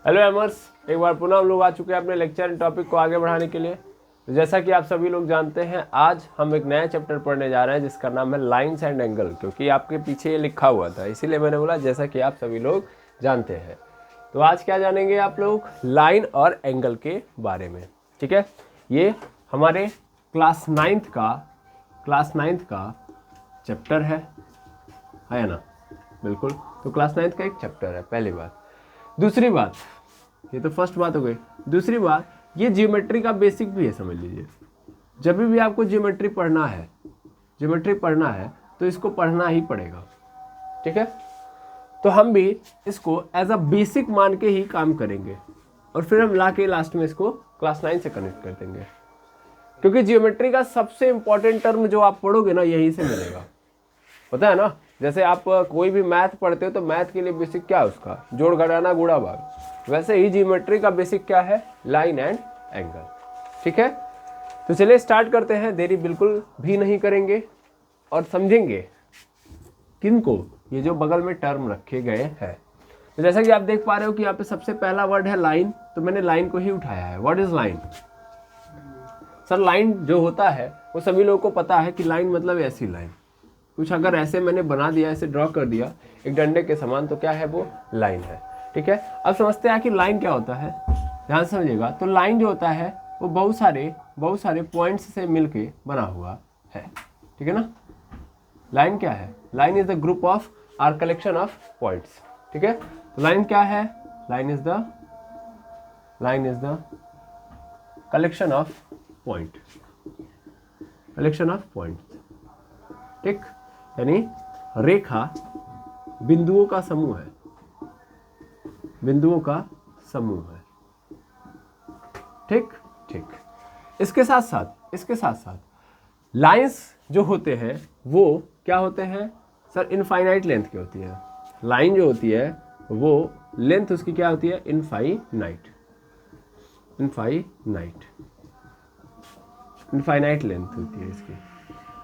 Hello एमर्स, एक बार पुनः हम लोग आ चुके हैं अपने लेक्चर एंड टॉपिक को आगे बढ़ाने के लिए। तो जैसा कि आप सभी लोग जानते हैं, आज हम एक नया चैप्टर पढ़ने जा रहे हैं जिसका नाम है लाइन्स एंड एंगल, क्योंकि आपके पीछे ये लिखा हुआ था, इसीलिए मैंने बोला जैसा कि आप सभी लोग जानते हैं। तो आज क्या जानेंगे आप लोग? लाइन और एंगल के बारे में। ठीक है, ये हमारे क्लास नाइन्थ का चैप्टर है ना? बिल्कुल। तो क्लास नाइन्थ का एक चैप्टर है, पहली बात। दूसरी बात, ये तो फर्स्ट बात हो गई। दूसरी बात, ये ज्योमेट्री का बेसिक भी है, समझ लीजिए। जब भी आपको ज्योमेट्री पढ़ना है तो इसको पढ़ना ही पड़ेगा। ठीक है, तो हम भी इसको एज अ बेसिक मान के ही काम करेंगे और फिर हम ला के लास्ट में इसको क्लास 9 से कनेक्ट कर देंगे, क्योंकि ज्योमेट्री का सबसे इंपॉर्टेंट टर्म जो आप पढ़ोगे ना, यहीं से मिलेगा। पता है ना, जैसे आप कोई भी मैथ पढ़ते हो तो मैथ के लिए बेसिक क्या है उसका? जोड़ घटाना गुणा भाग। वैसे ही ज्योमेट्री का बेसिक क्या है? Line and angle. ठीक है, तो चलिए स्टार्ट करते हैं। देरी बिल्कुल भी नहीं करेंगे और समझेंगे किनको? ये जो बगल में टर्म रखे गए हैं। तो जैसा कि आप देख पा रहे हो कि यहाँ पे सबसे पहला वर्ड है लाइन, तो मैंने लाइन को ही उठाया है। What is line? Sir, line जो होता है वो सभी लोगों को पता है कि लाइन मतलब ऐसी लाइन, कुछ अगर ऐसे मैंने बना दिया, ऐसे ड्रॉ कर दिया एक डंडे के समान, तो क्या है वो? लाइन है। ठीक है, अब समझते हैं कि लाइन क्या होता है। ध्यान से समझिएगा। तो लाइन जो होता है वो बहुत सारे पॉइंट्स से मिलके बना हुआ है। ठीक है ना? लाइन क्या है? Line is the group of or collection of points. ठीक है, तो लाइन क्या है? Line is the collection of point, ठीक, यानी रेखा बिंदुओं का समूह है, ठीक। इसके साथ साथ लाइंस जो होते हैं वो क्या होते हैं? सर, इनफाइनाइट लेंथ की होती है। लाइन जो होती है वो लेंथ उसकी क्या होती है? इनफाइनाइट लेंथ होती है इसकी।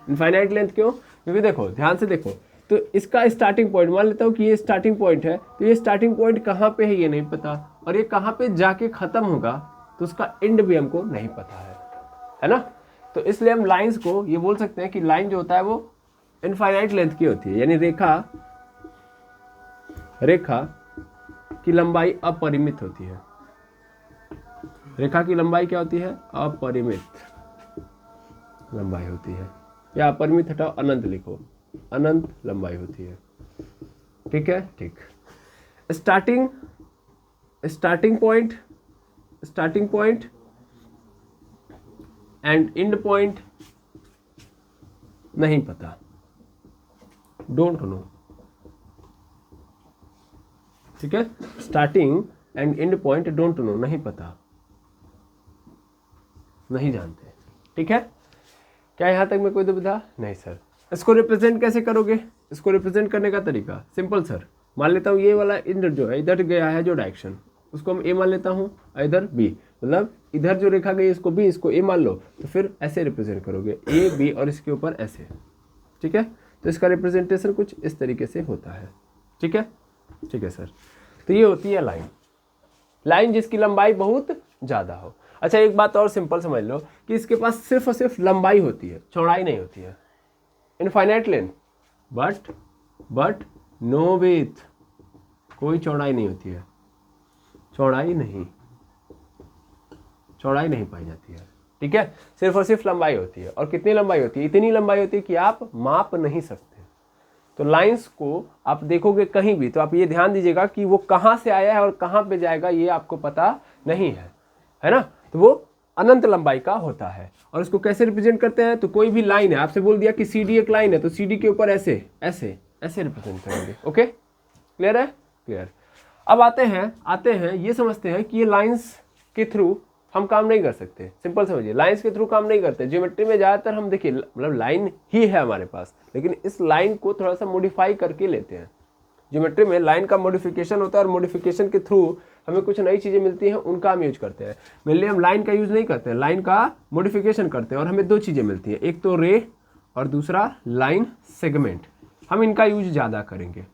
इनफाइनाइट लेंथ क्यों? क्योंकि देखो, ध्यान से देखो, तो इसका स्टार्टिंग पॉइंट, मान लेता हूँ कि ये स्टार्टिंग पॉइंट है, तो ये स्टार्टिंग पॉइंट कहाँ पे है ये नहीं पता, और ये कहाँ पे जाके खत्म होगा तो उसका एंड भी हमको नहीं पता है ना? तो इसलिए हम लाइंस को ये बोल सकते हैं कि लाइन जो होता है वो इनफाइनाइट लेंथ की होती है, यानी रेखा की लंबाई अपरिमित होती है। रेखा की लंबाई क्या होती है? अपरिमित लंबाई होती है, या अपरिमित हटाओ, अनंत लिखो, अनंत लंबाई होती है। ठीक है, ठीक। Starting point and and point नहीं पता, डोंट नो। ठीक है, starting and and point don't know, नहीं पता, नहीं जानते। ठीक है, क्या यहां तक में कोई दुविधा नहीं? सर, इसको रिप्रेजेंट कैसे करोगे? इसको रिप्रेजेंट करने का तरीका सिंपल सर। मान लेता हूँ ये वाला इधर जो है, इधर गया है जो डायरेक्शन, उसको हम ए मान लेता हूँ, इधर बी, मतलब इधर जो रेखा गई इसको बी, इसको ए मान लो, तो फिर ऐसे रिप्रेजेंट करोगे, ए बी और इसके ऊपर ऐसे। ठीक है, तो इसका रिप्रेजेंटेशन कुछ इस तरीके से होता है। ठीक है, ठीक है सर। तो ये होती है लाइन जिसकी लंबाई बहुत ज़्यादा हो। अच्छा, एक बात और सिंपल समझ लो कि इसके पास सिर्फ और सिर्फ लंबाई होती है, चौड़ाई नहीं होती है। Infinite length but no width, कोई चौड़ाई नहीं होती है, चौड़ाई नहीं पाई जाती है। ठीक है, सिर्फ और सिर्फ लंबाई होती है। और कितनी लंबाई होती है? इतनी लंबाई होती है कि आप माप नहीं सकते। तो लाइंस को आप देखोगे कहीं भी तो आप ये ध्यान दीजिएगा कि वो कहाँ से आया है और कहाँ पे जाएगा ये आपको पता नहीं है ना? तो वो अनंत लंबाई का होता है। और इसको कैसे रिप्रेजेंट करते हैं? तो कोई भी लाइन है, आपसे बोल दिया कि CD एक लाइन है, तो CD के ऊपर ऐसे रिप्रेजेंट करेंगे। ओके, क्लियर है? क्लियर। अब आते हैं ये समझते हैं कि ये लाइंस के थ्रू हम काम नहीं कर सकते। सिंपल समझिए, लाइंस के थ्रू काम नहीं करते। ज्योमेट्री में ज़्यादातर हम देखिए, मतलब लाइन ही है हमारे पास, लेकिन इस लाइन को थोड़ा सा मॉडिफाई करके लेते हैं। ज्योमेट्री में लाइन का मॉडिफिकेशन होता है और मॉडिफिकेशन के थ्रू हमें कुछ नई चीज़ें मिलती हैं, उनका हम यूज करते हैं। मेनली हम लाइन का यूज़ नहीं करते हैं, लाइन का मॉडिफिकेशन करते हैं और हमें दो चीज़ें मिलती हैं, एक तो रे और दूसरा लाइन सेगमेंट। हम इनका यूज ज़्यादा करेंगे।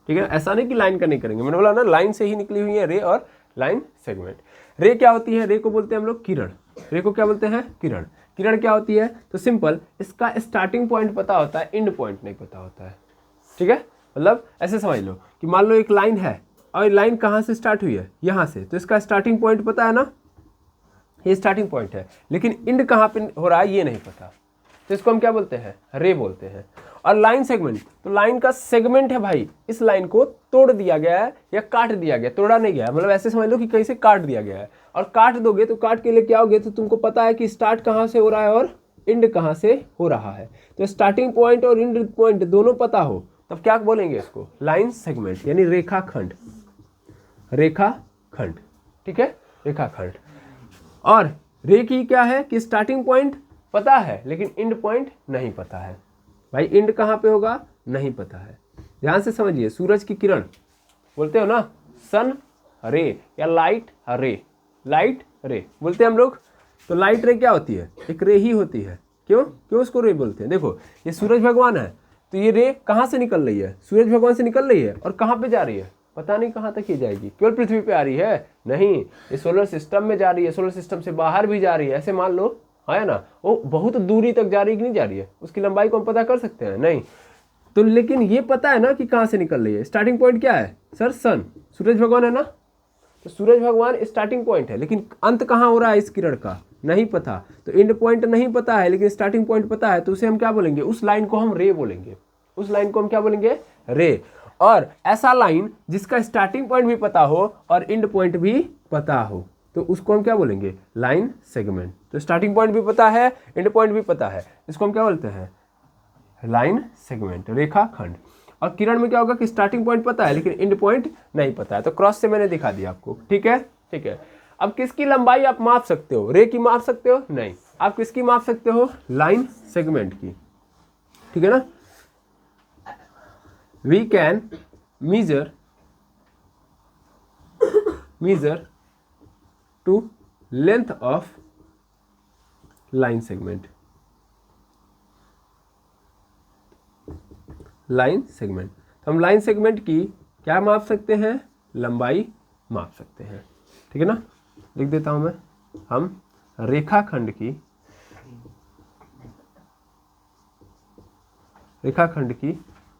ठीक है। ऐसा नहीं कि लाइन का नहीं करेंगे, मैंने बोला ना लाइन से ही निकली हुई है रे और लाइन सेगमेंट। रे क्या होती है? रे को बोलते हैं हम लोग किरण। रे को क्या बोलते हैं? किरण। किरण क्या होती है? तो सिंपल, इसका स्टार्टिंग पॉइंट पता होता है, एंड पॉइंट नहीं पता होता है। ठीक है, मतलब ऐसे समझ लो कि मान लो एक लाइन है और लाइन कहाँ से स्टार्ट हुई है? यहाँ से, तो इसका स्टार्टिंग पॉइंट पता है ना, ये स्टार्टिंग पॉइंट है, लेकिन एंड कहाँ पे हो रहा है ये नहीं पता, तो इसको हम क्या बोलते हैं? रे बोलते हैं। और लाइन सेगमेंट, तो लाइन का सेगमेंट है भाई, इस लाइन को तोड़ दिया गया है या काट दिया गया, तोड़ा नहीं गया, मतलब ऐसे समझ लो कि कहीं से काट दिया गया है। और काट दोगे तो काट के लिए क्या होगे? तो तुमको पता है कि स्टार्ट कहाँ से हो रहा है और एंड कहाँ से हो रहा है। तो स्टार्टिंग पॉइंट और एंड पॉइंट दोनों पता हो तब क्या बोलेंगे इसको? लाइन सेगमेंट, यानी रेखाखंड। रेखाखंड, ठीक है, रेखाखंड। और रे की क्या है कि स्टार्टिंग पॉइंट पता है लेकिन एंड पॉइंट नहीं पता है। भाई एंड कहाँ पे होगा? नहीं पता है। ध्यान से समझिए, सूरज की किरण बोलते हो ना, सन रे या लाइट रे, लाइट रे बोलते हैं हम लोग। तो लाइट रे क्या होती है? एक रे ही होती है। क्यों क्यों उसको रे बोलते हैं? देखो ये सूरज भगवान है, तो ये रे कहाँ से निकल रही है? सूरज भगवान से निकल रही है और कहाँ पे जा रही है? पता नहीं कहाँ तक ये जाएगी, केवल पृथ्वी पे आ रही है? नहीं, ये सोलर सिस्टम में जा रही है, सोलर सिस्टम से बाहर भी जा रही है, ऐसे मान लो, है ना। वो बहुत दूरी तक जा रही है कि नहीं जा रही है, उसकी लंबाई को हम पता कर सकते हैं? नहीं। तो लेकिन ये पता है ना कि कहाँ से निकल रही है। स्टार्टिंग पॉइंट क्या है सर? सन, सूरज भगवान है ना, तो सूरज भगवान स्टार्टिंग पॉइंट है, लेकिन अंत कहाँ हो रहा है इस किरण का? नहीं पता। तो एंड पॉइंट नहीं पता है लेकिन स्टार्टिंग पॉइंट पता है, तो उसे हम क्या बोलेंगे? उस लाइन को हम रे बोलेंगे। उस लाइन को हम क्या बोलेंगे? रे। और ऐसा लाइन जिसका स्टार्टिंग पॉइंट भी पता हो और एंड पॉइंट भी पता हो, तो उसको हम क्या बोलेंगे? Line segment. तो स्टार्टिंग पॉइंट भी पता है, एंड पॉइंट भी पता है, इसको हम क्या बोलते हैं? लाइन सेगमेंट, रेखाखंड। और किरण में क्या होगा कि स्टार्टिंग पॉइंट पता है लेकिन एंड पॉइंट नहीं पता है। तो क्रॉस से मैंने दिखा दिया आपको, ठीक है, ठीक है। अब किसकी लंबाई आप माप सकते हो? रे की माप सकते हो? नहीं। आप किसकी माप सकते हो? लाइन सेगमेंट की, ठीक है ना। We can measure to length of line segment, line segment. तो हम लाइन सेगमेंट की क्या माप सकते हैं? लंबाई माप सकते हैं, ठीक है ना। लिख देता हूं मैं, हम रेखाखंड की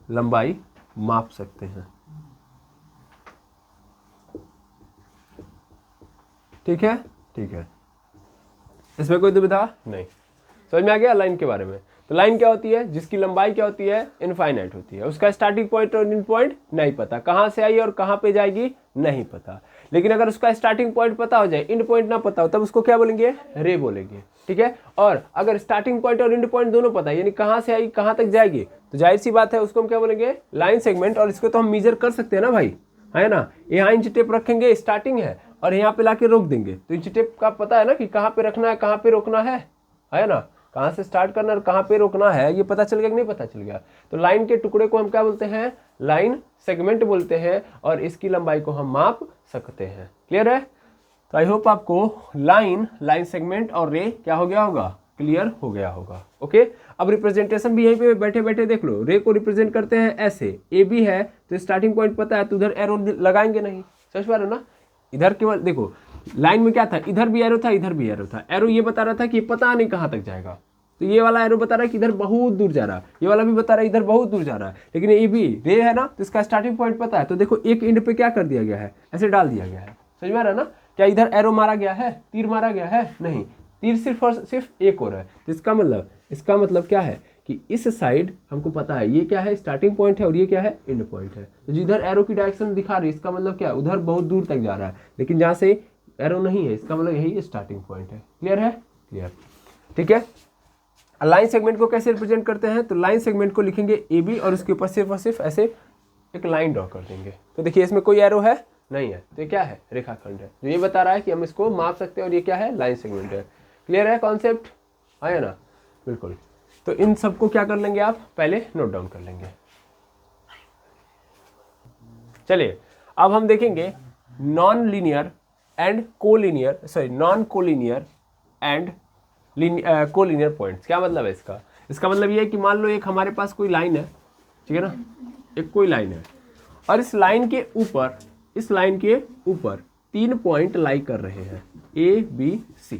लंबाई माप सकते हैं, ठीक है, ठीक है। इसमें कोई दुविधा नहीं, समझ में आ गया लाइन के बारे में। तो लाइन क्या होती है? जिसकी लंबाई क्या होती है? इनफाइनाइट होती है। उसका स्टार्टिंग पॉइंट और एंड पॉइंट नहीं पता, कहाँ से आई और कहाँ पे जाएगी नहीं पता। लेकिन अगर उसका स्टार्टिंग पॉइंट पता हो जाए, एंड पॉइंट ना पता हो, तब उसको क्या बोलेंगे? रे बोलेंगे, ठीक है। और अगर स्टार्टिंग पॉइंट और एंड पॉइंट दोनों पता है, यानी कहाँ से आई कहाँ तक जाएगी, तो जाहिर सी बात है उसको हम क्या बोलेंगे? Line segment. और इसको तो हम मेजर कर सकते हैं ना भाई, है ना। यहाँ इंच टेप रखेंगे, स्टार्टिंग है, और यहाँ पे लाके रोक देंगे, तो इंच टेप का पता है ना कि कहाँ पे रखना है, कहाँ पे रोकना है ना, कहाँ से स्टार्ट करना और कहाँ पे रोकना है, ये पता चल गया कि नहीं पता चल गया। तो लाइन के टुकड़े को हम क्या बोलते हैं? लाइन सेगमेंट बोलते हैं, और इसकी लंबाई को हम माप सकते हैं। क्लियर है? तो आई होप आपको लाइन सेगमेंट और रे क्या हो गया होगा? क्लियर हो गया होगा। ओके, अब रिप्रेजेंटेशन भी यहीं पे बैठे बैठे देख लो। रे को रिप्रेजेंट करते हैं ऐसे, ए बी है तो स्टार्टिंग पॉइंट पता है, तो उधर एरो लगाएंगे नहीं, समझ पा रहे हो ना। इधर केवल देखो, लाइन में क्या था? इधर भी एरो था, इधर भी एरो था। एरो ये बता रहा था कि पता नहीं कहाँ तक जाएगा, तो ये वाला एरो बता रहा है कि इधर बहुत दूर जा रहा है, ये वाला भी बता रहा है इधर बहुत दूर जा रहा है। लेकिन ये भी रे है ना, तो इसका स्टार्टिंग पॉइंट पता है, तो देखो एक एंड पे क्या कर दिया गया है? ऐसे डाल दिया गया है, समझ में आ रहा है ना। क्या इधर एरो मारा गया है? तीर मारा गया है? नहीं, तीर सिर्फ और सिर्फ एक और है। तो इसका मतलब क्या है कि इस साइड हमको पता है ये क्या है? स्टार्टिंग पॉइंट है, और ये क्या है? एंड पॉइंट है। तो जिधर एरो की डायरेक्शन दिखा रही है, इसका मतलब क्या है? उधर बहुत दूर तक जा रहा है, लेकिन जहाँ से एरो नहीं है, इसका मतलब यही स्टार्टिंग पॉइंट है। क्लियर है? क्लियर, ठीक है। लाइन सेगमेंट को कैसे रिप्रेजेंट करते हैं? तो लाइन सेगमेंट को लिखेंगे ए बी, और उसके ऊपर सिर्फ और सिर्फ ऐसे एक लाइन ड्रॉ कर देंगे। तो देखिए इसमें कोई एरो है नहीं है, तो ये क्या है? रेखाखंड है, जो ये बता रहा है कि हम इसको माप सकते हैं, और ये क्या है? लाइन सेगमेंट है। क्लियर है कॉन्सेप्ट? आया ना? बिल्कुल। तो इन सबको क्या कर लेंगे आप? पहले नोट डाउन कर लेंगे। चलिए अब हम देखेंगे non collinear and collinear points. क्या मतलब है इसका? इसका मतलब ये है कि मान लो एक हमारे पास कोई लाइन है, ठीक है ना, एक कोई लाइन है, और इस लाइन के ऊपर, इस लाइन के ऊपर 3 पॉइंट लाई कर रहे हैं, ए बी सी।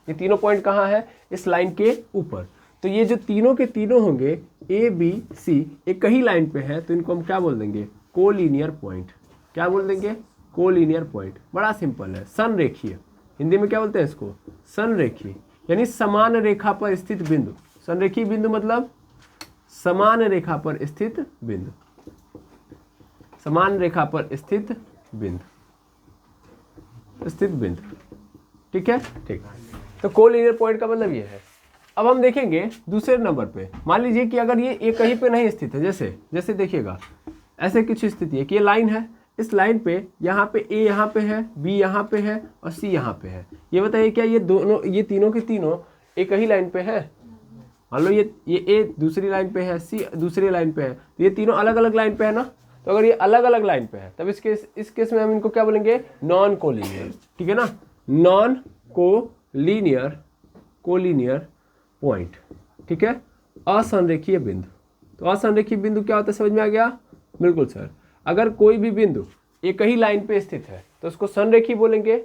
ये तीनों पॉइंट कहाँ है? इस लाइन के ऊपर। तो ये जो तीनों के तीनों होंगे ए बी सी एक ही लाइन पे है, तो इनको हम क्या बोल देंगे? Collinear point. क्या बोल देंगे? Collinear point. बड़ा सिंपल है, संरेखीय। हिंदी में क्या बोलते हैं इसको? संरेखीय, यानी समान रेखा पर स्थित बिंदु। संरेखीय बिंदु मतलब समान रेखा पर स्थित बिंदु, समान रेखा पर स्थित बिंदु, स्थित बिंदु। ठीक है, ठीक। तो कोलिनियर पॉइंट का मतलब ये है। अब हम देखेंगे दूसरे नंबर पे। मान लीजिए कि अगर ये एक कहीं पे नहीं स्थित है, जैसे देखिएगा ऐसे कुछ स्थिति है कि ये लाइन है, इस लाइन पे यहाँ पे ए यहाँ पे है, बी यहाँ पे है और सी यहाँ पे है। ये बताइए क्या ये दोनों, ये तीनों के तीनों एक ही लाइन पे है? मान लो ये ए दूसरी लाइन पे है, सी दूसरी लाइन पे है, तो ये तीनों अलग अलग लाइन पे है ना। तो अगर ये अलग अलग लाइन पे है तब इस केस में हम इनको क्या बोलेंगे? Non collinear. ठीक है ना, नॉन कोलिनियर, कोलिनियर पॉइंट। ठीक है, असंरेखीय बिंदु। तो असंरेखीय बिंदु क्या होता है, समझ में आ गया? बिल्कुल सर। अगर कोई भी बिंदु एक ही लाइन पे स्थित है तो उसको संरेखीय बोलेंगे,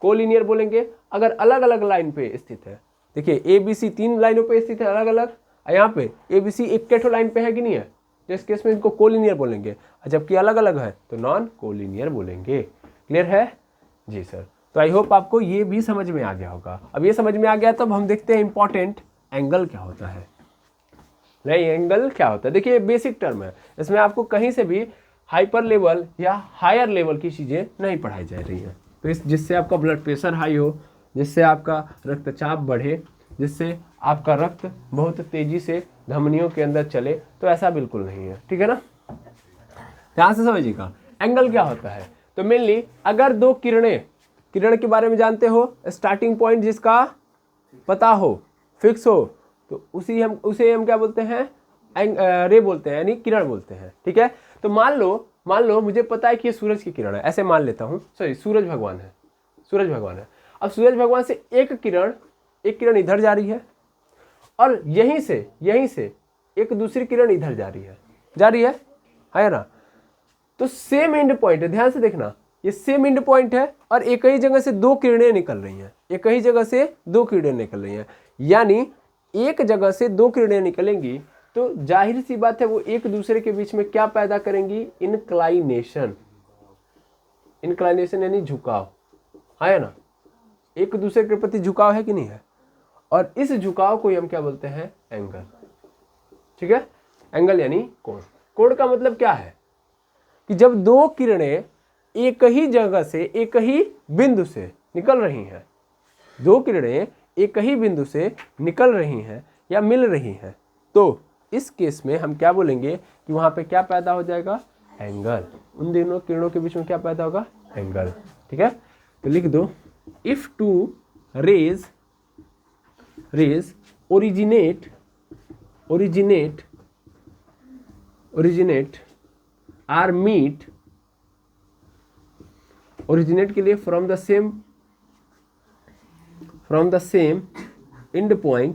कोलिनियर बोलेंगे। अगर अलग अलग लाइन पे स्थित है, देखिए ए बी सी 3 लाइनों पे स्थित है अलग अलग, यहाँ पे ए बी सी एक केठो लाइन पे है कि नहीं है, तो इस केस में इनको कोलिनियर बोलेंगे। जबकि अलग अलग है तो नॉन कोलिनियर बोलेंगे। क्लियर है जी सर? तो आई होप आपको ये भी समझ में आ गया होगा। अब ये समझ में आ गया तब हम देखते हैं इंपॉर्टेंट एंगल क्या होता है। नहीं, एंगल क्या होता है? देखिए बेसिक टर्म है, इसमें आपको कहीं से भी हाइपर लेवल या हायर लेवल की चीज़ें नहीं पढ़ाई जा रही हैं। तो जिससे आपका ब्लड प्रेशर हाई हो, जिससे आपका रक्तचाप बढ़े, जिससे आपका रक्त बहुत तेजी से धमनियों के अंदर चले, तो ऐसा बिल्कुल नहीं है। ठीक है ना, ध्यान से समझिएगा। एंगल क्या होता है? तो मेनली अगर दो किरण के बारे में जानते हो, स्टार्टिंग पॉइंट जिसका पता हो, फिक्स हो, तो उसे हम क्या बोलते हैं? रे बोलते हैं, यानी किरण बोलते हैं। ठीक है, तो मान लो मुझे पता है कि ये सूरज की किरण है, ऐसे मान लेता हूँ, सॉरी सूरज भगवान है, सूरज भगवान है। अब सूरज भगवान से एक किरण इधर जा रही है और यहीं से एक दूसरी किरण इधर जा रही है ना। तो सेम एंड पॉइंट है, ध्यान से देखना, ये सेम एंड पॉइंट है और एक ही जगह से 2 किरणें निकल रही हैं, एक ही जगह से 2 किरणें निकल रही हैं। यानी एक जगह से 2 किरणें निकलेंगी तो जाहिर सी बात है वो एक दूसरे के बीच में क्या पैदा करेंगी? इनक्लाइनेशन। इनक्लाइनेशन यानी झुकाव, है ना। एक दूसरे के प्रति झुकाव है कि नहीं है, और इस झुकाव को हम क्या बोलते हैं? एंगल। ठीक है, एंगल यानी कोण। कोण का मतलब क्या है कि जब 2 किरणें एक ही जगह से, एक ही बिंदु से निकल रही हैं, 2 किरणें एक ही बिंदु से निकल रही हैं या मिल रही हैं, तो इस केस में हम क्या बोलेंगे कि वहां पे क्या पैदा हो जाएगा? एंगल। उन दोनों किरणों के बीच में क्या पैदा होगा? एंगल। ठीक है, तो लिख दो, if two rays originate or meet, originate के लिए from the same end point,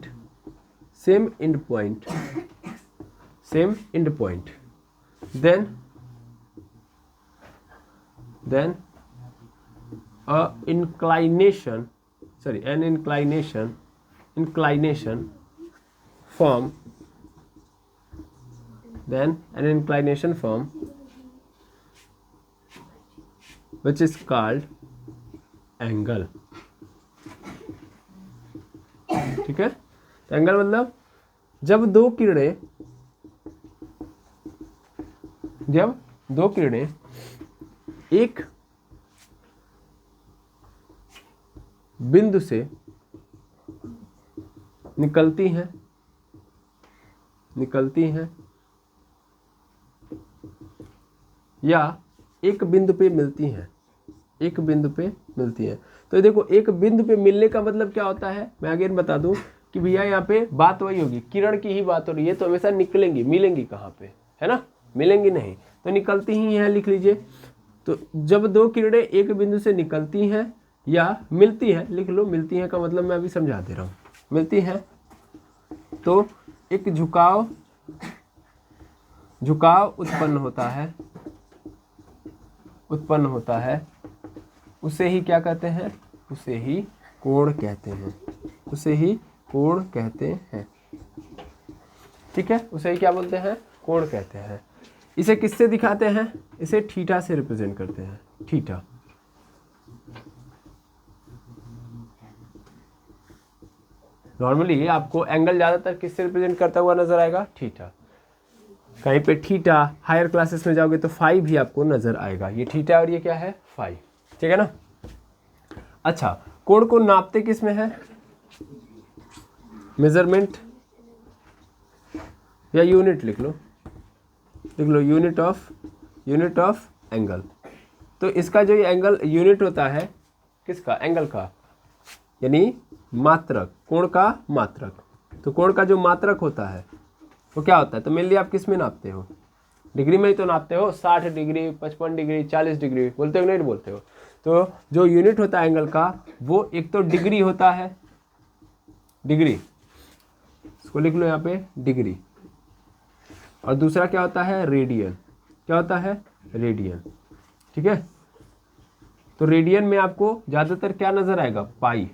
then an inclination form which is called angle। ठीक है, तो एंगल मतलब जब दो किरणें एक बिंदु से निकलती हैं या एक बिंदु पे मिलती हैं, तो देखो एक बिंदु पे मिलने का मतलब क्या होता है, मैं अगेन बता दूं कि भैया यहाँ पे बात वही होगी, किरण की ही बात हो रही है, तो हमेशा निकलेंगी, मिलेंगी कहाँ पे, है ना, मिलेंगी नहीं, तो निकलती ही हैं, लिख लीजिए। तो जब 2 किरणें एक बिंदु से निकलती हैं या मिलती हैं, लिख लो, मिलती हैं का मतलब मैं अभी समझा दे रहा हूँ, मिलती हैं तो एक झुकाव उत्पन्न होता है, उत्पन्न होता है उसे ही क्या कहते हैं, उसे ही कोण कहते हैं, उसे ही कोण कहते हैं। ठीक है, उसे ही क्या बोलते हैं, कोण कहते हैं। इसे किससे दिखाते हैं, इसे थीटा से रिप्रेजेंट करते हैं, थीटा। नॉर्मली आपको एंगल ज्यादातर किससे रिप्रेजेंट करता हुआ नजर आएगा, थीटा। कहीं पे थीटा, हायर क्लासेस में जाओगे तो फाई भी आपको नजर आएगा। ये थीटा और ये क्या है, फाई। ठीक है ना। अच्छा, कोण को नापते किस में है, मेजरमेंट या यूनिट लिख लो, यूनिट ऑफ एंगल। तो इसका जो ये एंगल यूनिट होता है किसका, एंगल का, यानी मात्रक, कोण का मात्रक। तो कोण का जो मात्रक होता है वो क्या होता है, तो मेनली आप किस में नापते हो, डिग्री में ही तो नापते हो, 60 डिग्री, 55 डिग्री, 40 डिग्री, बोलते हो नहीं बोलते हो। तो जो यूनिट होता है एंगल का वो एक तो डिग्री होता है, डिग्री, इसको लिख लो यहाँ पे डिग्री, और दूसरा क्या होता है, रेडियन। क्या होता है, रेडियन। ठीक है, तो रेडियन में आपको ज्यादातर क्या नजर आएगा, पाई।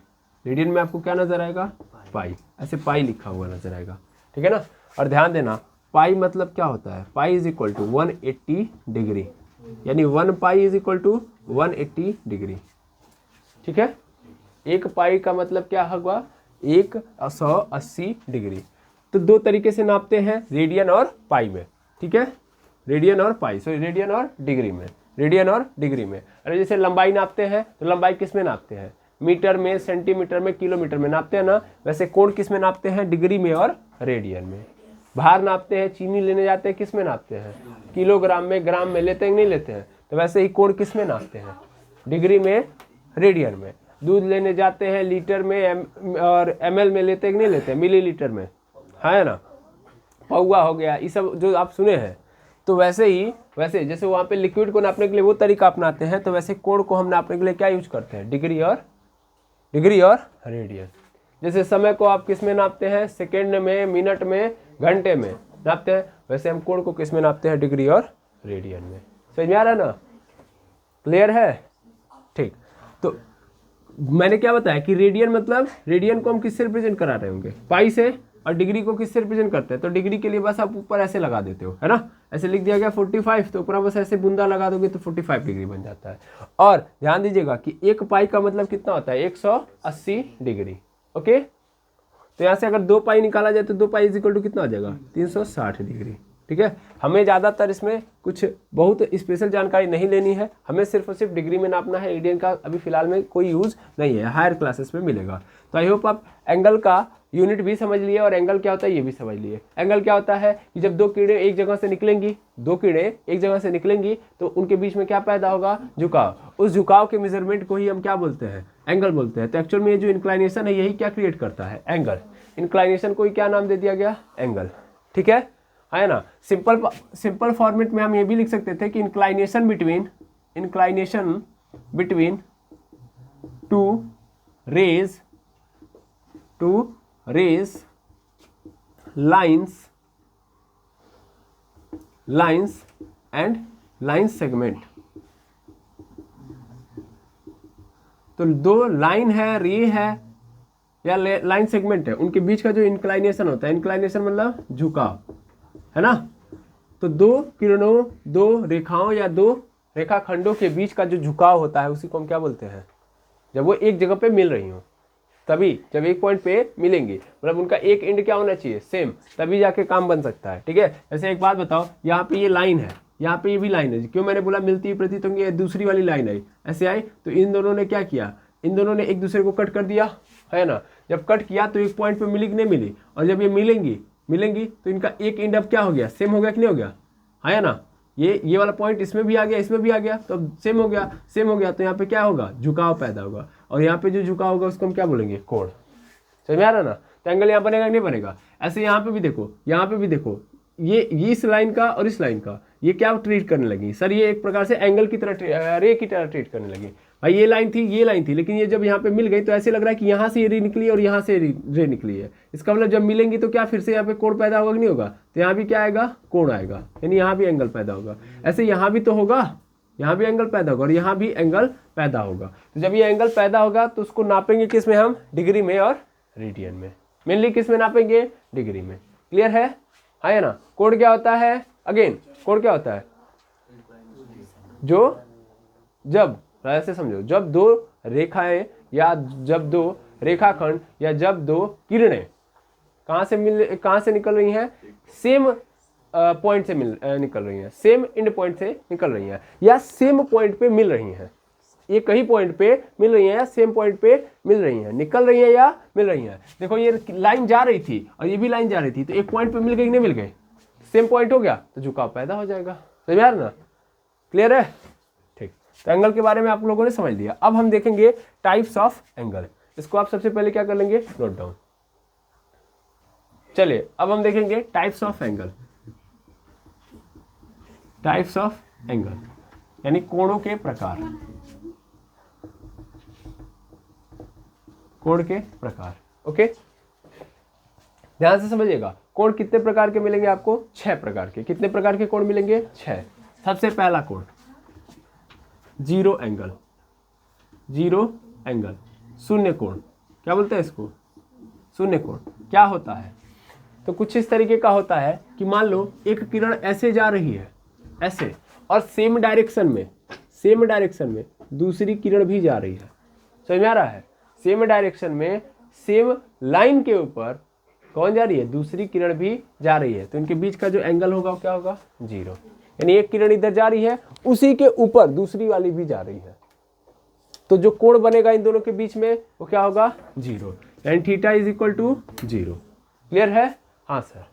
रेडियन में आपको क्या नजर आएगा, पाई, ऐसे पाई लिखा हुआ नजर आएगा। ठीक है ना। और ध्यान देना, पाई मतलब क्या होता है, pi is equal to 180 degree, यानी 1 pi is equal to 180 degree. ठीक है, एक पाई का मतलब क्या होगा, 180 डिग्री। तो दो तरीके से नापते हैं, रेडियन और पाई में। ठीक है, रेडियन और पाई, सो रेडियन और डिग्री में, रेडियन और डिग्री में। अरे जैसे लंबाई नापते हैं तो लंबाई किस में नापते हैं, मीटर में, सेंटीमीटर में, किलोमीटर में नापते हैं ना। वैसे कोण किस में नापते हैं, डिग्री में और रेडियन में। भार नापते हैं, चीनी लेने जाते हैं, किस में नापते हैं, किलोग्राम में, ग्राम में लेते हैं नहीं लेते हैं। तो वैसे ही कोण किस में नापते हैं, डिग्री में, रेडियन में। दूध लेने जाते हैं, लीटर में और ml में लेते हैं नहीं लेते हैं, मिलीलीटर में, है ना। पौवा हो गया, ये सब जो आप सुने हैं। तो वैसे ही, वैसे जैसे वहाँ पे लिक्विड को नापने के लिए वो तरीका अपनाते हैं, तो वैसे कोण को हम नापने के लिए क्या यूज करते हैं, डिग्री और रेडियन। जैसे समय को आप किस में नापते हैं, सेकेंड में, मिनट में, घंटे में नापते हैं, वैसे हम कोण को किस में नापते हैं, डिग्री और रेडियन में। समझ में आ रहा है ना, क्लियर है। ठीक, तो मैंने क्या बताया कि रेडियन मतलब, रेडियन को हम किससे रिप्रेजेंट करा रहे होंगे, पाई से, और डिग्री को किससे रिप्रेजेंट करते हैं, तो डिग्री के लिए बस आप ऊपर ऐसे लगा देते हो, है ना। ऐसे लिख दिया गया 45, तो ऊपर बस ऐसे बूंदा लगा दोगे तो 45 डिग्री बन जाता है। और ध्यान दीजिएगा कि एक पाई का मतलब कितना होता है, 180 डिग्री। ओके, तो यहाँ से अगर 2 पाई निकाला जाए तो 2 पाई इज इक्वल टू कितना आ जाएगा, 360 डिग्री। ठीक है, हमें ज़्यादातर इसमें कुछ बहुत स्पेशल जानकारी नहीं लेनी है, हमें सिर्फ और सिर्फ डिग्री में नापना है। रेडियन का अभी फिलहाल में कोई यूज़ नहीं है, हायर क्लासेस में मिलेगा। तो आई होप आप एंगल का यूनिट भी समझ लिए और एंगल क्या होता है ये भी समझ लिए। एंगल क्या होता है कि जब दो किरणें एक जगह से निकलेंगी, तो उनके बीच में क्या पैदा होगा, झुकाव। उस झुकाव के मेजरमेंट को ही हम क्या बोलते हैं, एंगल बोलते हैं। तो एक्चुअल में ये जो इंक्लाइनेशन है यही क्या क्रिएट करता है, एंगल। इंक्लाइनेशन को ही क्या नाम दे दिया गया, एंगल। ठीक है ना। सिंपल फॉर्मेट में हम ये भी लिख सकते थे कि inclination between two rays lines and line segment. तो दो लाइन है, रे है या लाइन सेगमेंट है, उनके बीच का जो इंक्लाइनेशन होता है, इंक्लाइनेशन मतलब झुकाव, है ना। तो दो किरणों, दो रेखाओं या दो रेखाखंडों के बीच का जो झुकाव होता है उसी को हम क्या बोलते हैं, जब वो एक जगह पे मिल रही हो, तभी जब एक पॉइंट पे मिलेंगी, मतलब उनका एक एंड क्या होना चाहिए, सेम, तभी जाके काम बन सकता है। ठीक है, ऐसे एक बात बताओ, यहाँ पे ये लाइन है, यहाँ पे ये भी लाइन है, क्यों मैंने बोला मिलती हुई प्रतीत होंगी, दूसरी वाली लाइन आई, ऐसे आई, तो इन दोनों ने क्या किया, इन दोनों ने एक दूसरे को कट कर दिया, है ना। जब कट किया तो एक पॉइंट पे मिली कि नहीं मिली, और जब ये मिलेंगी तो इनका एक एंड अब क्या हो गया, सेम हो गया कि नहीं हो गया, है ना। ये वाला पॉइंट इसमें भी आ गया, इसमें भी आ गया, तो अब सेम हो गया, तो यहाँ पे क्या होगा, झुकाव पैदा होगा, और यहाँ पे जो झुकाव होगा उसको हम क्या बोलेंगे, कोण। समझ में आ रहा ना। तो एंगल यहाँ बनेगा नहीं बनेगा। ऐसे यहाँ पे भी देखो, ये इस लाइन का और इस लाइन का ये क्या ट्रीट करने लगी, सर ये एक प्रकार से एंगल की तरह, रे की तरह ट्रीट करने लगी। भाई ये लाइन थी, लेकिन ये जब यहाँ पे मिल गई तो ऐसे लग रहा है कि यहाँ से ये रे निकली और यहाँ से रे निकली है। इसका मतलब जब मिलेंगी तो क्या फिर से यहाँ पे कोण पैदा होगा कि नहीं होगा, तो यहाँ भी क्या आएगा, कोण आएगा, यानी यहाँ भी एंगल पैदा होगा। ऐसे यहाँ भी तो होगा, यहाँ भी एंगल पैदा होगा और यहाँ भी एंगल पैदा होगा। तो जब ये एंगल पैदा होगा तो उसको नापेंगे किस में हम, डिग्री में और रेडियन में। मेनली किस में नापेंगे, डिग्री में। क्लियर है, हाँ है ना। कोण क्या होता है, अगेन कोण क्या होता है, जो जब ऐसे समझो, जब दो रेखाएं या जब दो रेखाखंड या जब दो किरणें कहाँ से निकल रही हैं, सेम पॉइंट से निकल रही हैं, सेम एंड पॉइंट से निकल रही हैं या सेम पॉइंट पे मिल रही हैं, ये कहीं पॉइंट पे मिल रही हैं या सेम पॉइंट पे मिल रही हैं, निकल रही हैं या मिल रही हैं। देखो ये लाइन जा रही थी और ये भी लाइन जा रही थी, तो एक पॉइंट पे मिल गई, नहीं मिल गई, सेम पॉइंट हो गया तो झुकाव पैदा हो जाएगा। समझ आ रहा ना, क्लियर है, ठीक। तो एंगल के बारे में आप लोगों ने समझ लिया। अब हम देखेंगे टाइप्स ऑफ एंगल। इसको आप सबसे पहले क्या कर लेंगे, नोट डाउन। चलिए अब हम देखेंगे types of angle. Types of angle यानी कोणों के प्रकार, कोण के प्रकार। ओके, ध्यान से समझिएगा। कोण कितने प्रकार के मिलेंगे आपको, 6 प्रकार के। कितने प्रकार के कोण मिलेंगे, 6। सबसे पहला कोण जीरो एंगल, जीरो एंगल, शून्य कोण। क्या बोलते हैं इसको, शून्य कोण। क्या होता है, तो कुछ इस तरीके का होता है कि मान लो एक किरण ऐसे जा रही है, ऐसे, और सेम डायरेक्शन में दूसरी किरण भी जा रही है। समझ में आ रहा है, सेम डायरेक्शन में सेम लाइन के ऊपर कौन जा रही है, दूसरी किरण भी जा रही है, तो इनके बीच का जो एंगल होगा वो क्या होगा, 0। यानी एक किरण इधर जा रही है, उसी के ऊपर दूसरी वाली भी जा रही है, तो जो कोण बनेगा इन दोनों के बीच में वो क्या होगा, 0। यानी theta is equal to 0। Clear है, हाँ सर।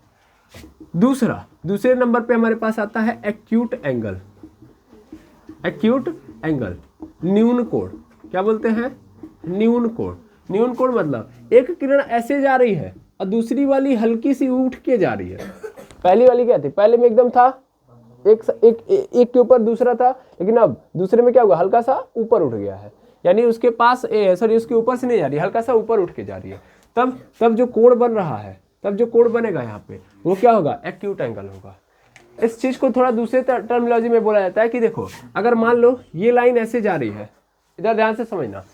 दूसरे नंबर पे हमारे पास आता है एक्यूट एंगल। एक्यूट एंगल, न्यून कोण। क्या बोलते हैं, न्यून कोण। न्यून कोण मतलब एक किरण ऐसे जा रही है और दूसरी वाली हल्की सी उठ के जा रही है। पहली वाली क्या थी, पहले में एकदम था, एक के ऊपर दूसरा था, लेकिन अब दूसरे में क्या हुआ, हल्का सा ऊपर उठ गया है। यानी उसके पास सॉरी उसके ऊपर से नहीं जा रही, हल्का सा ऊपर उठ के जा रही है। तब जो कोण बन रहा है, तब जो कोण बनेगा यहाँ पे वो क्या होगा, एक्यूट एंगल होगा। इस चीज को थोड़ा दूसरे टर्मिनोलॉजी में बोला जाता है कि देखो, अगर मान लो ये लाइन ऐसे जा रही है, इधर ध्यान से समझना,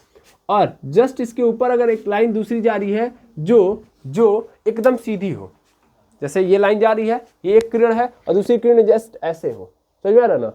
और जस्ट इसके ऊपर अगर एक लाइन दूसरी जा रही है जो एकदम सीधी हो, जैसे ये लाइन जा रही है, ये एक किरण है और दूसरी किरण जस्ट ऐसे हो। समझ में आ रहा ना,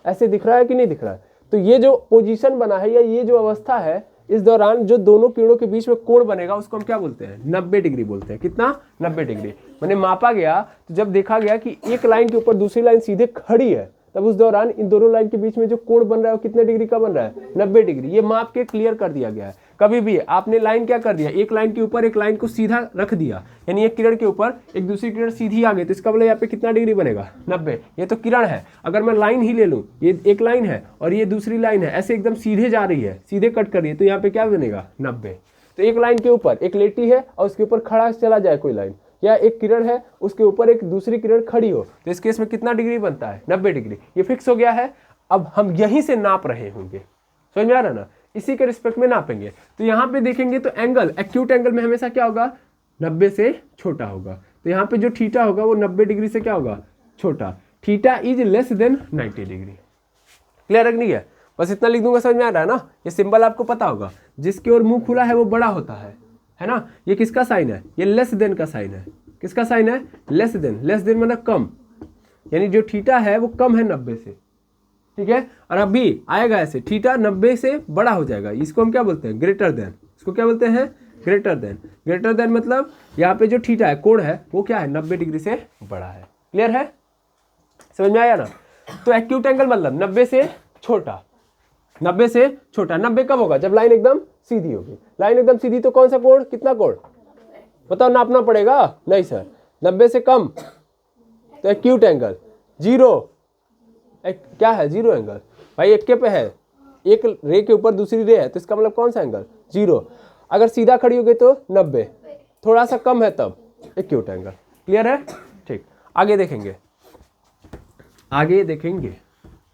ऐसे दिख रहा है कि नहीं दिख रहा है। तो ये जो पोजीशन बना है या ये जो अवस्था है, इस दौरान जो दोनों किरणों के बीच में कोण बनेगा उसको हम क्या बोलते हैं, 90 डिग्री बोलते हैं। कितना, 90 डिग्री। मैंने मापा गया तो जब देखा गया कि एक लाइन के ऊपर दूसरी लाइन सीधे खड़ी है, तब उस दौरान इन दोनों लाइन के बीच में जो कोण बन रहा है वो कितने डिग्री का बन रहा है, 90 डिग्री। ये माप के क्लियर कर दिया गया है। कभी भी आपने लाइन क्या कर दिया, एक लाइन के ऊपर एक लाइन को सीधा रख दिया, यानी एक किरण के ऊपर एक दूसरी किरण सीधी आ गई, तो इसका मतलब यहाँ पे कितना डिग्री बनेगा, 90। ये तो किरण है, अगर मैं लाइन ही ले लूँ, ये एक लाइन है और ये दूसरी लाइन है, ऐसे एकदम सीधे जा रही है, सीधे कट कर रही है, तो यहाँ पे क्या बनेगा, 90। तो एक लाइन के ऊपर एक लेटी है और उसके ऊपर खड़ा चला जाए कोई लाइन, या एक किरण है उसके ऊपर एक दूसरी किरण खड़ी हो, तो इस केस में कितना डिग्री बनता है, 90 डिग्री। ये फिक्स हो गया है। अब हम यहीं से नाप रहे होंगे, समझ में आ रहा ना, इसी के रिस्पेक्ट में नापेंगे। तो यहाँ पे देखेंगे तो एंगल, एक्यूट एंगल में हमेशा क्या होगा, 90 से छोटा होगा। तो यहाँ पे जो थीटा होगा वो 90 डिग्री से क्या होगा, छोटा। Theta is less than 90 degree. Clear नहीं है, बस इतना लिख दूंगा, समझ में आ रहा है ना। ये सिंबल आपको पता होगा, जिसकी ओर मुंह खुला है वो बड़ा होता है ना। ये किसका साइन है, ये लेस देन का साइन है। किसका साइन है, लेस देन। लेस देन मतलब कम, यानी जो थीटा है वो कम है 90 से, ठीक है। और अभी आएगा ऐसे, थीटा 90 से बड़ा हो जाएगा, इसको हम क्या बोलते हैं, ग्रेटर देन। इसको क्या बोलते हैं, ग्रेटर देन। ग्रेटर देन मतलब यहाँ पे जो थीटा है, कोण है, वो क्या है, 90 डिग्री से बड़ा है। क्लियर है, समझ में आया ना। तो एक्यूट एंगल मतलब 90 से छोटा। 90 से छोटा। 90 कब होगा, जब लाइन एकदम सीधी होगी। लाइन एकदम सीधी तो कौन सा कोण, कितना कोण बताओ, नापना पड़ेगा, नहीं सर। 90 से कम तो एक्यूट एंगल। 0 क्या है, 0 एंगल। भाई एक के पे है, एक रे के ऊपर दूसरी रे है, तो इसका मतलब कौन सा एंगल, 0। अगर सीधा खड़ी हो गई तो 90, थोड़ा सा कम है तब एक्यूट एंगल। क्लियर है, ठीक। आगे देखेंगे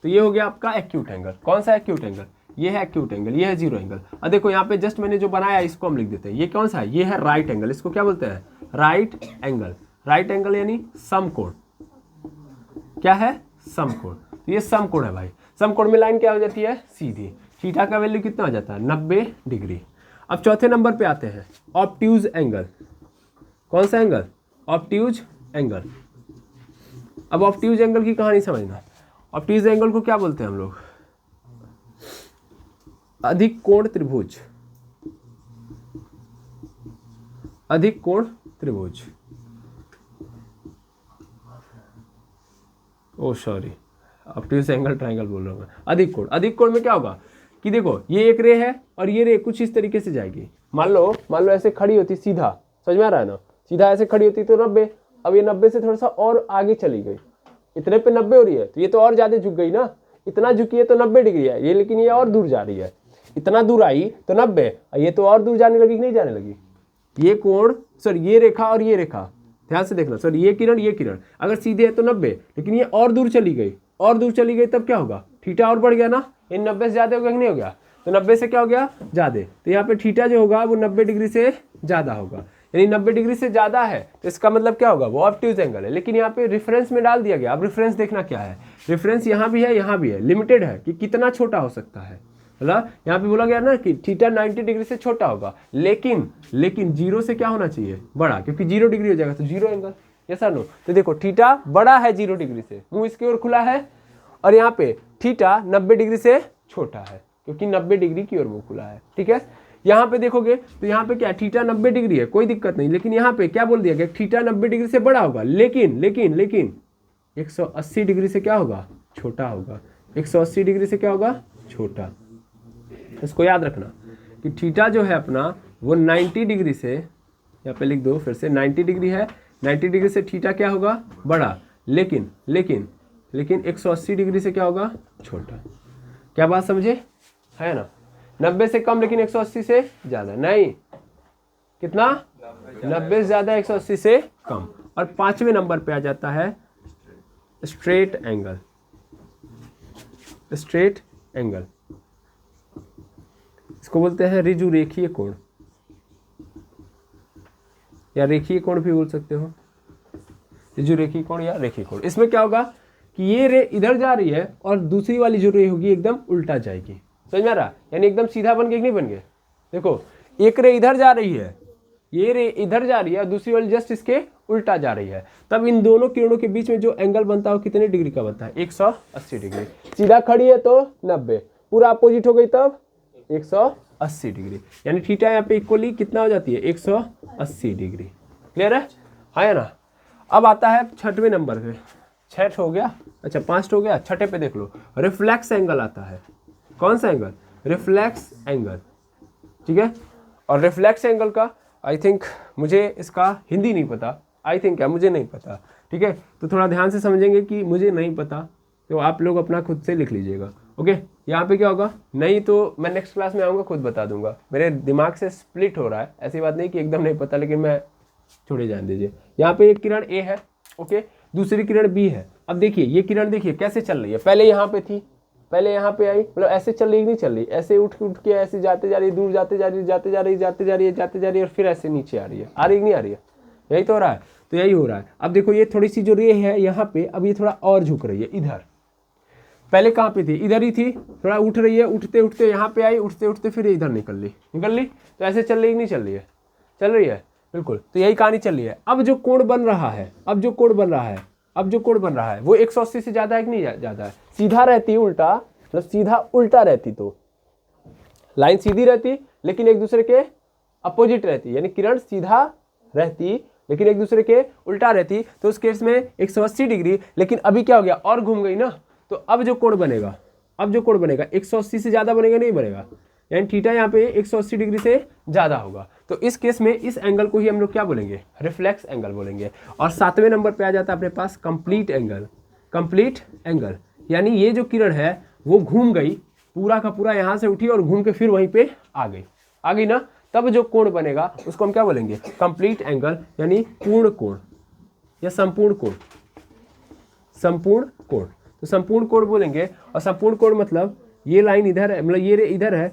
तो ये हो गया आपका एक्यूट एंगल। कौन सा एक्यूट एंगल, ये है एक्यूट एंगल, ये है 0 एंगल। अब देखो यहाँ पे जस्ट मैंने जो बनाया इसको हम लिख देते हैं। ये कौन सा है, ये है राइट एंगल। इसको क्या बोलते हैं, राइट एंगल। राइट एंगल यानी समकोण। क्या है, समकोण। तो ये समकोण है भाई। समकोण में लाइन क्या हो जाती है, सीधी। थीटा का वैल्यू कितना हो जाता है, 90 डिग्री। अब चौथे नंबर पे आते हैं, ऑब्ट्यूज एंगल। कौन सा एंगल, ऑब्ट्यूज एंगल। अब ऑब्ट्यूज एंगल की कहानी समझना। ऑब्ट्यूज एंगल को क्या बोलते हैं हम लोग, अधिक कोण त्रिभुज। अधिक कोण त्रिभुज, ओ सॉरी, ऑब्ट्यूज एंगल ट्रायंगल बोल रहा हूँ मैं। अधिक कोण, अधिक कोण में क्या होगा कि देखो ये एक रे है और ये रे कुछ इस तरीके से जाएगी। मान लो ऐसे खड़ी होती सीधा, समझ में आ रहा है ना, सीधा ऐसे खड़ी होती तो 90। अब ये 90 से थोड़ा सा और आगे चली गई, इतने पे 90 हो रही है तो ये तो और ज्यादा झुक गई ना, इतना झुकी है तो 90 डिग्री है ये, लेकिन ये और दूर जा रही है, इतना दूर आई तो 90, ये तो और दूर जाने लगी कि नहीं जाने लगी। ये कोण सॉरी ये रेखा और ये रेखा ध्यान से देखना, सॉरी ये किरण अगर सीधे है तो 90, लेकिन ये और दूर चली गई, और दूर चली गई तब क्या होगा, थीटा और बढ़ गया ना, ये 90 से ज्यादा हो गया कि नहीं हो गया, तो 90 से क्या हो गया ज्यादा, तो यहाँ पे थीटा जो होगा वो 90 डिग्री से ज्यादा होगा, यानी 90 डिग्री से ज्यादा है तो इसका मतलब क्या होगा, वो ऑब्ट्यूज एंगल है। लेकिन यहाँ पे रेफरेंस में डाल दिया गया। अब रेफरेंस देखना क्या है, रेफरेंस यहाँ भी है यहाँ भी है, लिमिटेड है कि कितना छोटा हो सकता है। मतलब यहाँ पे बोला गया ना कि थीटा 90 डिग्री से छोटा होगा, लेकिन जीरो से क्या होना चाहिए, बड़ा, क्योंकि 0 डिग्री हो जाएगा तो जीरो एंगल। यस और नो, तो देखो थीटा बड़ा है 0 डिग्री से, मुंह इसकी ओर खुला है, और यहाँ पे थीटा 90 डिग्री से छोटा है क्योंकि 90 डिग्री की ओर मुंह खुला है। ठीक है, यहाँ पे देखोगे तो यहाँ पे क्या थीटा 90 डिग्री है, कोई दिक्कत नहीं, लेकिन यहाँ पे क्या बोल दिया गया, थीटा 90 डिग्री से बड़ा होगा, लेकिन 180 डिग्री से क्या होगा, छोटा होगा। 180 डिग्री से क्या होगा, छोटा। इसको याद रखना कि थीटा जो है अपना वो 90 डिग्री से, यहाँ पे लिख दो फिर से, 90 डिग्री है, 90 डिग्री से थीटा क्या होगा, बड़ा, लेकिन 180 डिग्री से क्या होगा, छोटा। क्या बात समझे, है ना। 90 से कम लेकिन 180 से ज्यादा नहीं, कितना, 90 से ज्यादा 180 से कम। और पांचवें नंबर पे आ जाता है स्ट्रेट एंगल। स्ट्रेट एंगल इसको बोलते हैं ऋजु रेखीय कोण, या रेखीय कोण भी बोल सकते हो, ऋजु रेखीय कोण या रेखीय कोण। इसमें क्या होगा कि ये रे इधर जा रही है और दूसरी वाली जो रे होगी एकदम उल्टा जाएगी, समझ में आ रहा, यानी एकदम सीधा बन गए कि नहीं बन गए। देखो एक रे इधर जा रही है, ये रे इधर जा रही है और दूसरी वाली जस्ट इसके उल्टा जा रही है, तब इन दोनों किरणों के बीच में जो एंगल बनता है वो कितने डिग्री का बनता है, 180 डिग्री। सीधा खड़ी है तो 90, पूरा अपोजिट हो गई तब 180 डिग्री, यानी थीटा यहाँ पे इक्वली कितना हो जाती है, 180 डिग्री। क्लियर है ना। अब आता है छठवें नंबर पे, 6 हो गया, अच्छा 5 हो गया, छठे पे देख लो, रिफ्लेक्स एंगल आता है। कौन सा एंगल, रिफ्लेक्स एंगल। ठीक है, और रिफ्लेक्स एंगल का आई थिंक मुझे इसका हिंदी नहीं पता, आई थिंक क्या मुझे नहीं पता। ठीक है, तो थोड़ा ध्यान से समझेंगे कि मुझे नहीं पता तो आप लोग अपना खुद से लिख लीजिएगा। ओके, यहाँ पे क्या होगा, नहीं तो मैं नेक्स्ट क्लास में आऊँगा खुद बता दूंगा, मेरे दिमाग से स्प्लिट हो रहा है, ऐसी बात नहीं कि एकदम नहीं पता, लेकिन मैं छोड़े जान दीजिए। यहाँ पे एक किरण ए है, ओके, दूसरी किरण बी है। अब देखिए ये किरण देखिए कैसे चल रही है, पहले यहाँ पे थी, पहले यहाँ पे आई, मतलब ऐसे चल रही नहीं चल रही, ऐसे उठ के ऐसे जाते जा रही है, दूर जाते जा रही है, जाते जा रही है, और फिर ऐसे नीचे आ रही है, नहीं आ रही है, यही तो हो रहा है, तो यही हो रहा है। अब देखो ये थोड़ी सी जो रे है यहाँ पे, अब ये थोड़ा और झुक रही है इधर, पहले कहाँ पे थी, इधर ही थी, थोड़ा उठ रही है, उठते उठते यहाँ पे आई, उठते उठते फिर इधर निकल ली, तो ऐसे चल रही नहीं चल रही है, चल रही है बिल्कुल, तो यही कहानी चल रही है। अब जो कोण बन रहा है, अब जो कोण बन रहा है वो 180 से ज्यादा है कि नहीं ज्यादा है। सीधा रहती उल्टा, मतलब सीधा उल्टा रहती तो लाइन सीधी रहती, लेकिन एक दूसरे के अपोजिट रहती, यानी किरण सीधा रहती लेकिन एक दूसरे के उल्टा रहती, तो उस केस में 180 डिग्री, लेकिन अभी क्या हो गया, और घूम गई ना, तो अब जो कोण बनेगा 180 से ज्यादा बनेगा, नहीं बनेगा, यानी थीटा यहाँ पे 180 डिग्री से ज्यादा होगा। तो इस केस में इस एंगल को ही हम लोग क्या बोलेंगे, रिफ्लेक्स एंगल बोलेंगे। और 7वें नंबर पे आ जाता है अपने पास कंप्लीट एंगल, यानी ये जो किरण है वो घूम गई, पूरा का पूरा यहाँ से उठी और घूम के फिर वहीं पे आ गई ना, तब जो कोण बनेगा उसको हम क्या बोलेंगे, कंप्लीट एंगल, यानी पूर्ण कोण या संपूर्ण कोण। तो संपूर्ण कोण बोलेंगे, और संपूर्ण कोण मतलब ये लाइन इधर है, मतलब ये इधर है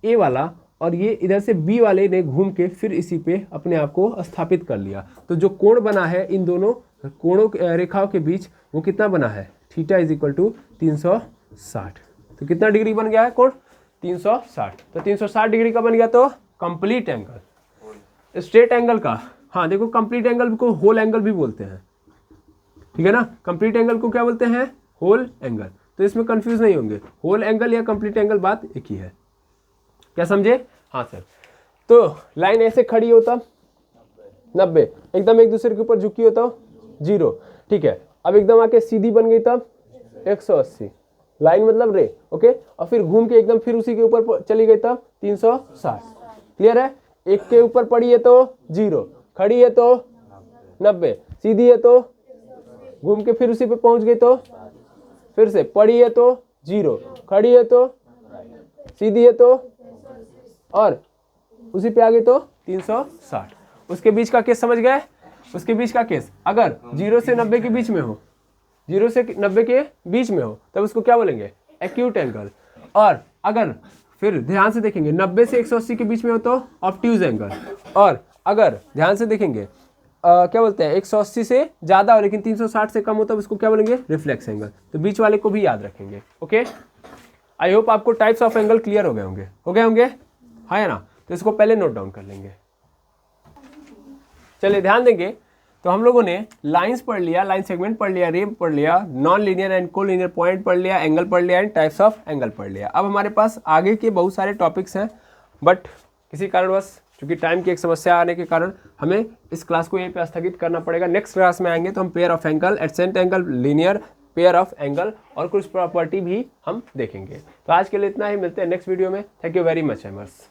ए वाला, और ये इधर से बी वाले ने घूम के फिर इसी पे अपने आप को स्थापित कर लिया, तो जो कोण बना है इन दोनों कोणों रेखाओं के बीच वो कितना बना है, थीटा = 360 360। तो कितना डिग्री बन गया है कोण? 360। तो 360 डिग्री का बन गया तो कंप्लीट एंगल। स्ट्रेट एंगल का, हाँ देखो कंप्लीट एंगल को होल एंगल भी बोलते हैं, ठीक है ना। कंप्लीट एंगल को क्या बोलते हैं? Whole angle. तो इसमें कंफ्यूज नहीं होंगे, होल एंगल या कंप्लीट एंगल बात एक ही है। क्या समझे? हाँ सर। तो लाइन ऐसे खड़ी हो तब 90, एकदम एक दूसरे के ऊपर झुकी हो तो 0, ठीक है। अब एकदम आके सीधी बन गई तब 180, लाइन मतलब रे, ओके। और फिर घूम के एकदम फिर उसी के ऊपर चली गई तब 360। क्लियर है? एक के ऊपर पड़ी है तो 0, खड़ी है तो 90, सीधी है तो घूम के फिर उसी पे पहुंच गई तो फिर से पड़ी है तो 0, खड़ी है तो सीधी है तो और उसी पे आ गई तो 360। उसके बीच का केस समझ गए? उसके बीच का केस अगर 0 से 90 के बीच में हो, 0 से 90 के बीच में हो तब उसको क्या बोलेंगे? Acute angle. और अगर फिर ध्यान से देखेंगे 90 से 180 के बीच में हो तो ऑब्ट्यूज एंगल। और अगर ध्यान से देखेंगे क्या बोलते हैं 180 से ज़्यादा हो लेकिन 360 से कम हो तब उसको क्या बोलेंगे? Reflex angle. तो बीच वाले को भी याद रखेंगे, ओके। आई होप आपको टाइप्स ऑफ एंगल क्लियर हो गए होंगे, हाँ है ना। तो इसको पहले नोट डाउन कर लेंगे। चलिए ध्यान देंगे। तो हम लोगों ने लाइंस पढ़ लिया, लाइन सेगमेंट पढ़ लिया, रे पढ़ लिया, नॉन लीनियर एंड को लीनियर पॉइंट पढ़ लिया, एंगल पढ़ लिया एंड टाइप्स ऑफ एंगल पढ़ लिया। अब हमारे पास आगे के बहुत सारे टॉपिक्स हैं, बट किसी कारणवश क्योंकि टाइम की एक समस्या आने के कारण हमें इस क्लास को यहीं पे स्थगित करना पड़ेगा। नेक्स्ट क्लास में आएंगे तो हम pair of angle, AdSense angle, linear, pair of angle और कुछ प्रॉपर्टी भी हम देखेंगे। तो आज के लिए इतना ही, मिलते हैं नेक्स्ट वीडियो में। Thank you very much एमर्स।